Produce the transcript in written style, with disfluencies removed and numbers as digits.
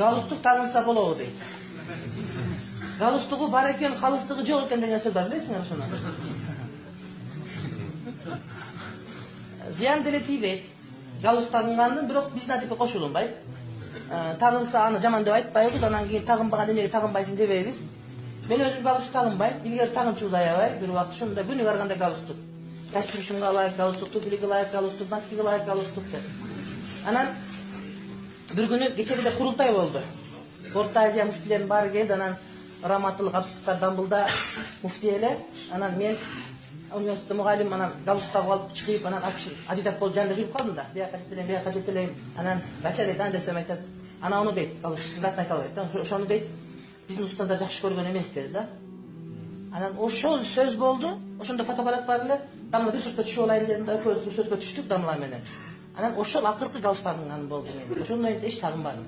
галстук тагынса болобу дейт. Галстугу бар экен, калыстыгы жок экен деген сөз бар, билесиңер ошону? Зыян деле тийбейт. Галстук тагынгандын, бирок биздин адетке кошулунбайт. Тагынса аны жаман деп айтпайбыз, анан кийин тагынбаган эмнеге тагынбайсың дебейбиз. Мен өзүм галстук тагынбайм, илгери тагынчубуз аябай, бир убакыт ушундай күнүгө барганда галстук. Костюмга ылайык галстук, туфлиге ылайык галстук, носкиге ылайык галстук деп. Анан бир күнү кечеде курултай болду. Орто Азия муфтилеринин баары келди, анан Раматылык Абсыктар Дамбылда муфти эле. Анан мен университетте мугалим, анан галстук тагып алып чыгып, анан адидат болуп жанында жүрүп калдым да. Бияка жетелейм, бияка жетелейм. Анан кача дейт, аны десем айтат. Анауну дейт, галстуктун атын айта албайт да. Ошону дейт, биздин устаздар жакшы көргөн эмес деди да. Анан ошол сөз болду. Ошондо фотоаппарат бар эле. Дамла бир сүрөткө түшүп алайын дедим да, көз сүрөткө түштүк Дамла менен. Анан ошол акыркы галстук тагынган болду мен. Ошондон кийин эч тагынбадым.